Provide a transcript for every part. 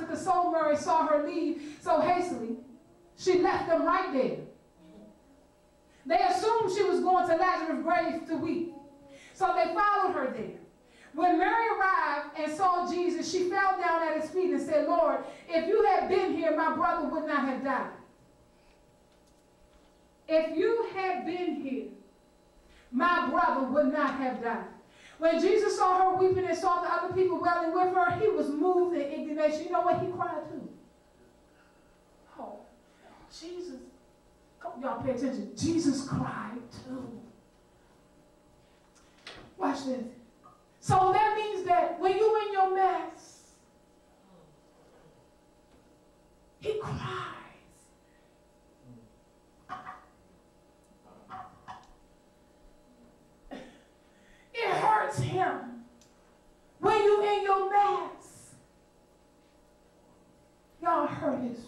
to console Mary saw her leave so hastily, she left them right there. They assumed she was going to Lazarus' grave to weep, so they followed her there. When Mary arrived and saw Jesus, she fell down at his feet and said, Lord, if you had been here, my brother would not have died. If you had been here, my brother would not have died. When Jesus saw her weeping and saw the other people wailing with her, he was moved in indignation. You know what? He cried too. Oh, Jesus. Y'all pay attention. Jesus cried too. Watch this. So that means that when you're in your mess, he cries. It hurts him when you're in your mess. Y'all hurt his feelings.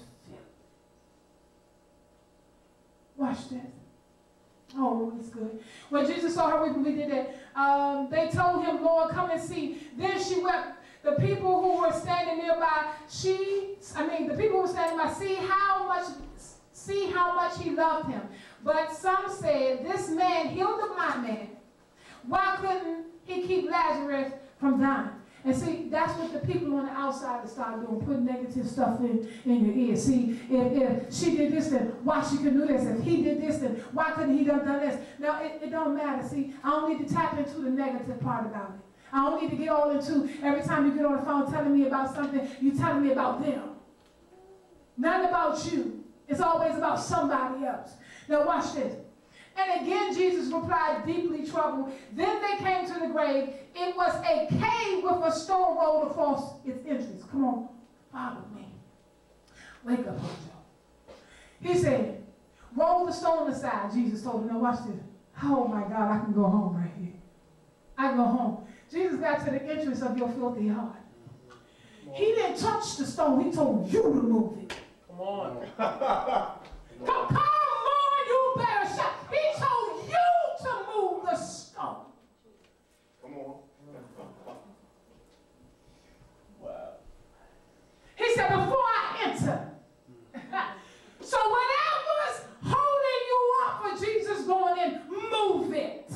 Watch this. Oh, it's good. When Jesus saw her weeping, we did that. They told him, Lord, come and see. Then she wept. The people who were standing nearby, the people who were standing by, see how much he loved him. But some said, this man healed the blind man. Why couldn't he keep Lazarus from dying? And see, that's what the people on the outside start doing, putting negative stuff in your ear. See, if she did this, then why she couldn't do this? If he did this, then why couldn't he have done this? Now, it don't matter. See, I don't need to tap into the negative part about it. I don't need to get all into, every time you get on the phone telling me about something, you telling me about them. Not about you. It's always about somebody else. Now, watch this. And again, Jesus replied, deeply troubled. Then they came to the grave. It was a cave with a stone rolled across its entrance. Come on, follow me. Wake up, Joe. He said, roll the stone aside, Jesus told him. Now watch this. Oh my God, I can go home right here. I can go home. Jesus got to the entrance of your filthy heart. He didn't touch the stone. He told you to move it. Come on. Come on, you better shout. He told you to move the stone. Come on. Wow. He said, before I enter. So whatever's holding you up for Jesus going in, move it.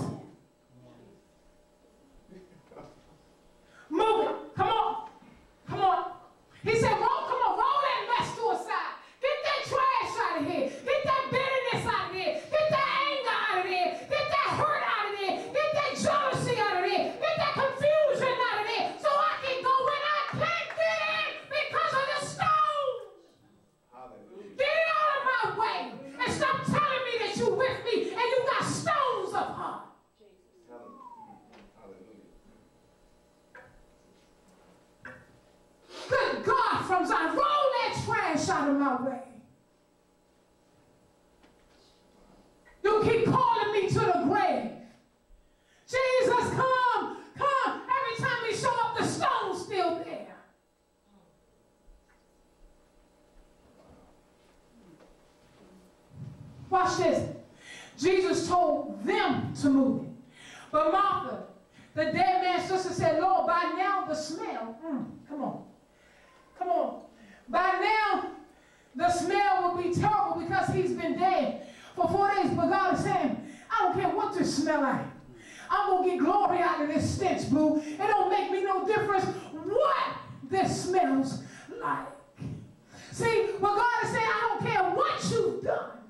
Move it. Come on. Come on. He said, roll that mess to a side. Get that trash out of here. Get that bitterness out of there. Get that anger out of there. Get that hurt out of there. Get that jealousy out of there. Get that confusion out of there. So I can go when I can't get in because of the stone. Hallelujah. Get it out of my way. And stop telling me that you're with me and you got stones of heart. Hallelujah. Good God from Zion, roll that trash out of my way. You keep calling me to the grave. Jesus, come. Every time he show up, the stone's still there. Watch this. Jesus told them to move it. But Martha, the dead man's sister, said, Lord, by now the smell, come on. By now, the smell will be terrible because he's been dead for 4 days. But God is saying, I don't care what this smell like. I'm going to get glory out of this stench, boo. It don't make me no difference what this smells like. See, what God is saying, I don't care what you've done.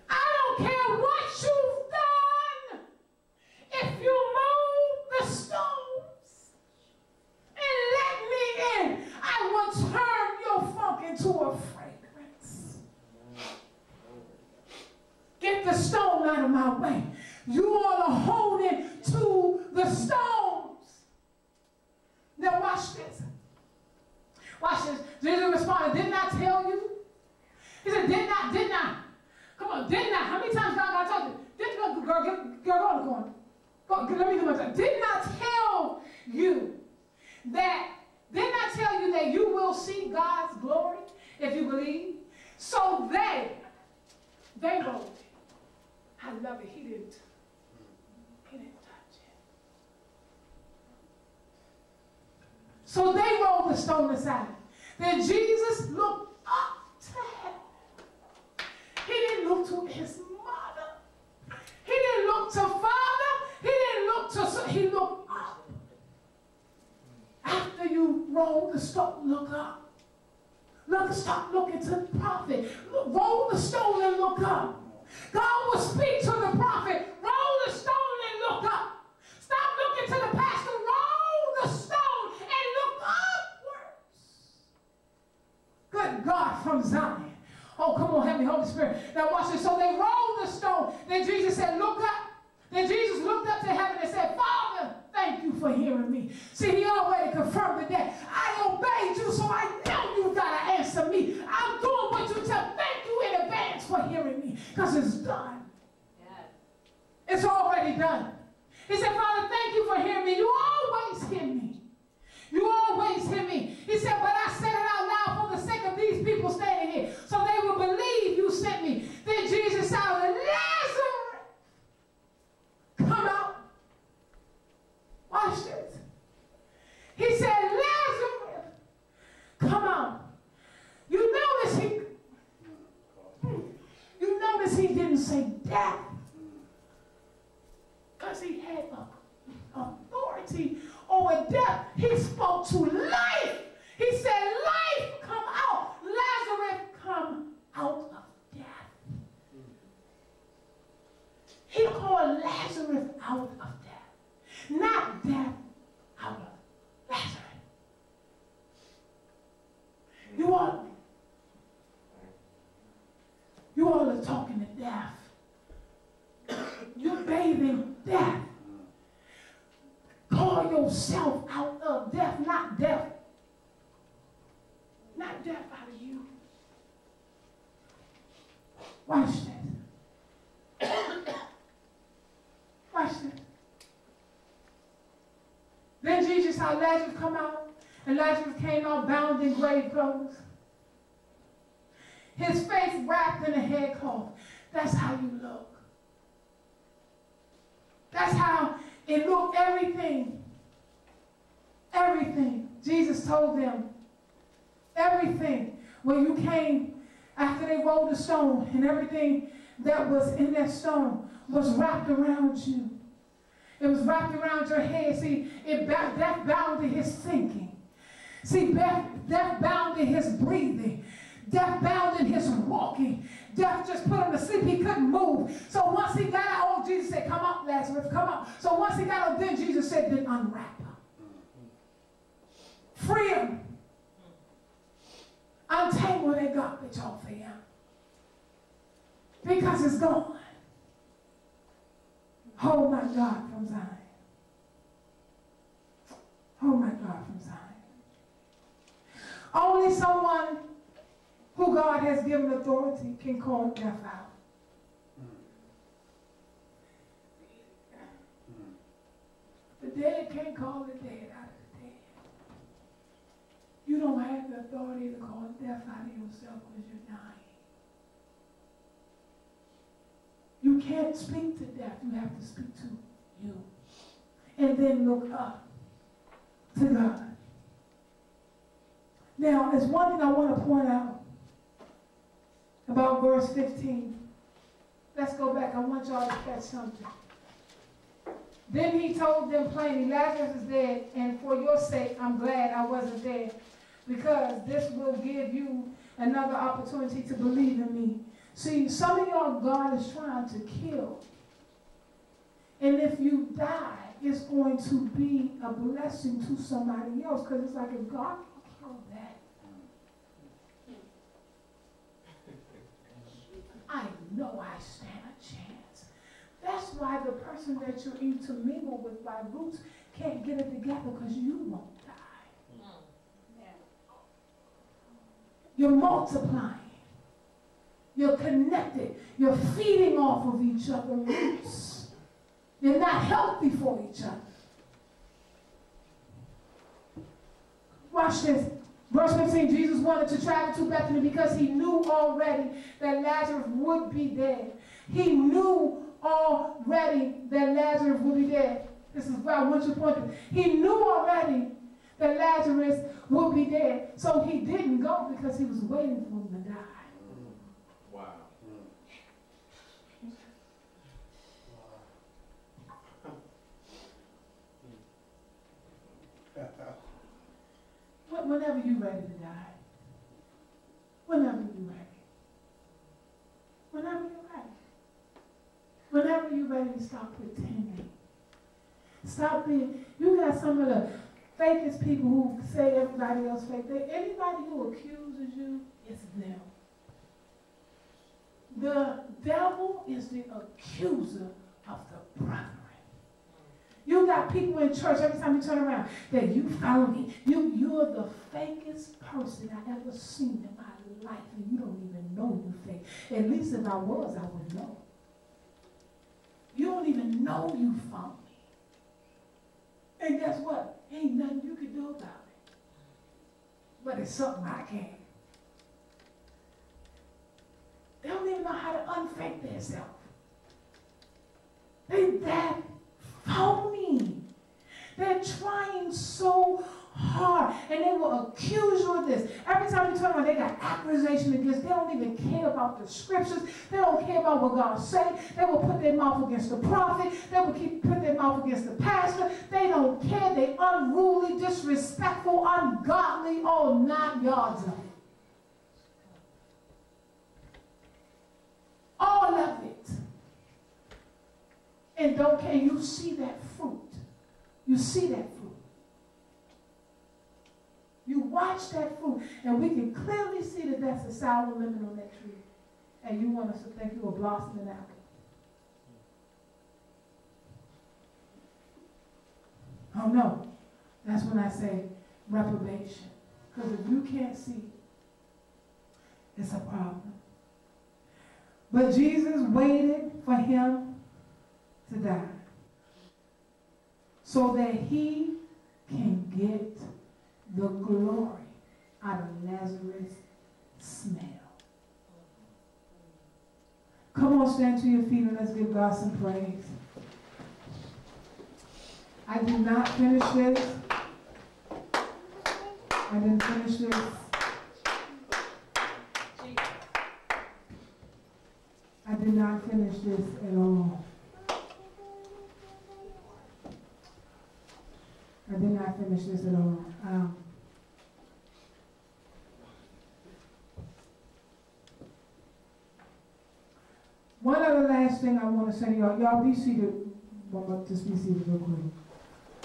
I don't care what you've done. If you move the stones and let me in, I will turn your funk into a fragrance. Get the stone out of my way. You all are holding to the stones. Now watch this. Watch this. Jesus responded, didn't I tell you? He said, didn't I? Come on, didn't I? How many times God told you? Didn't I? Girl, go on the corner. Let me do my job. Didn't I tell you that? Didn't I tell you that you will see God's glory if you believe? So they rolled it. I love it. He didn't touch it. So they rolled the stone aside. Then Jesus looked up to heaven. He didn't look to his mother. He didn't look to Father. He didn't look to son. He looked up. After you roll the stone, look up. Look, stop looking to the prophet. Look, roll the stone and look up. God will speak to the prophet. Roll the stone and look up. Stop looking to the pastor. Roll the stone and look upwards. Good God from Zion. Oh, come on, help me, Holy Spirit. Now watch this. So they rolled the stone. Then Jesus said, look up. Then Jesus looked up to heaven and said, Father, thank you for hearing me. See, he already confirmed that. I obeyed you, so I know you got to answer me. I'm doing what you tell. Thank you in advance for hearing me, because it's done. Yes. It's already done. He said, Father, thank you for hearing me. You always hear me. You always hear me. He said, but I said it out loud for the sake of these people standing here, so they will believe you sent me. Then Jesus shouted, Lazarus, come out. Watch this. He said, Lazarus, come out. You notice he didn't say death, because he had authority over death. He spoke to life. He said, life, come out. Lazarus, come out of death. He called Lazarus out of death, not death out of Lazarus. You all are talking to death. You're bathing death. Call yourself out of death, not death. Not death out of you. Watch this. Watch this. Then Jesus saw Lazarus come out, and Lazarus came out bound in grave clothes. His face wrapped in a headcloth. That's how you look. That's how it looked. Everything. Jesus told them, everything. When you came after they rolled the stone, and everything that was in that stone was wrapped around you. It was wrapped around your head. See, death bounded his thinking. See, death bounded his breathing. Death bounded his walking. Death just put him to sleep. He couldn't move. So once he got out, oh, Jesus said, come up, Lazarus, come up. So once he got out, then Jesus said, then unwrap him. Free him. Untangle that garbage off of him. Because it's gone. Oh, my God, from Zion. Oh, my God, from Zion. Only someone who God has given authority can call death out. The dead can't call the dead out of the dead. You don't have the authority to call death out of yourself because you're dying. You can't speak to death. You have to speak to you. And then look up to God. Now, there's one thing I want to point out about verse 15. Let's go back. I want y'all to catch something. Then he told them plainly, Lazarus is dead, and for your sake, I'm glad I wasn't there, because this will give you another opportunity to believe in me. See, some of y'all, God is trying to kill. And if you die, it's going to be a blessing to somebody else, because it's like, if God can kill that, I know I stand a chance. That's why the person that you're intermingled with by roots can't get it together, because you won't die. You're multiplying. You're connected. You're feeding off of each other's roots. You're not healthy for each other. Watch this. Verse 15, Jesus wanted to travel to Bethany because he knew already that Lazarus would be dead. He knew already that Lazarus would be dead. This is where I want you to point to. He knew already that Lazarus would be dead. So he didn't go because he was waiting for him to die. Wow. Whenever you're ready to die. Whenever you're ready. Whenever you're ready. Whenever you're ready to stop pretending. Stop being, you got some of the fakest people who say everybody else fake. Anybody who accuses you, it's them. The devil is the accuser of the brethren. You got people in church, every time you turn around, that you phony. You're the fakest person I ever seen in my life, and you don't even know you fake. At least if I was, I would know. You don't even know you phony. And guess what? Ain't nothing you can do about it. But it's something I can. They don't even know how to unfake themselves. They that phony. They're trying so hard, and they will accuse you of this. Every time you turn around, they got accusation against. They don't even care about the scriptures. They don't care about what God said. They will put their mouth against the prophet. They will put their mouth against the pastor. They don't care. They unruly, disrespectful, ungodly, all 9 yards of it. All of it. And don't care. You see that fruit. You see that fruit. You watch that fruit, and we can clearly see that that's a sour lemon on that tree. And you want us to think you're a blossoming apple. Oh no. That's when I say reprobation. Because if you can't see, it's a problem. But Jesus waited for him to die so that he can get the glory out of Lazarus' smell. Come on, stand to your feet and let's give God some praise. I did not finish this. I didn't finish this. I did not finish this at all. I did not finish this at all. One other last thing I want to say to y'all. Y'all be seated. Just be seated real quick.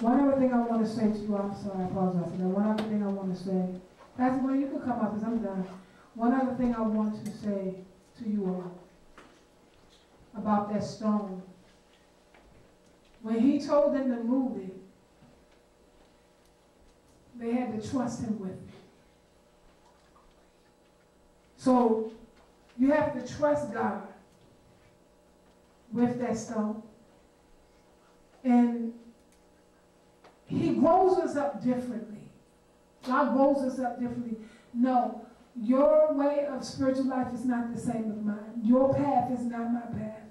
One other thing I want to say to you. I'm sorry, I apologize for that. One other thing I want to say. Pastor Glenn, you can come up because I'm done. One other thing I want to say to you all about that stone. When he told them to move it, they had to trust him with it. So you have to trust God with that stone. And he grows us up differently. God grows us up differently. No, your way of spiritual life is not the same as mine. Your path is not my path.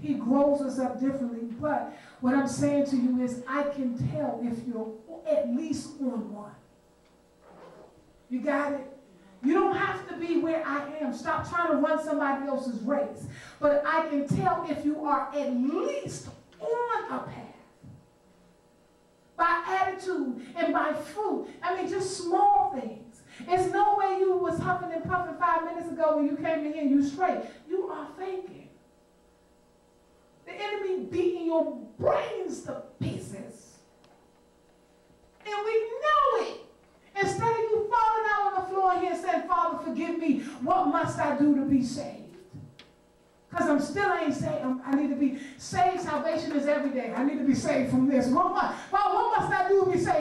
He grows us up differently. But what I'm saying to you is I can tell if you're at least on one. You got it? You don't have to be where I am. Stop trying to run somebody else's race. But I can tell if you are at least on a path. By attitude and by fruit. I mean, just small things. It's no way you was huffing and puffing 5 minutes ago when you came in here and you straight. You are faking. The enemy beating your brains to pieces. And we know it. Instead of you falling out on the floor here and saying, Father, forgive me, what must I do to be saved? Because I'm still ain't saved. I need to be saved. Salvation is every day. I need to be saved from this. What must I do to be saved?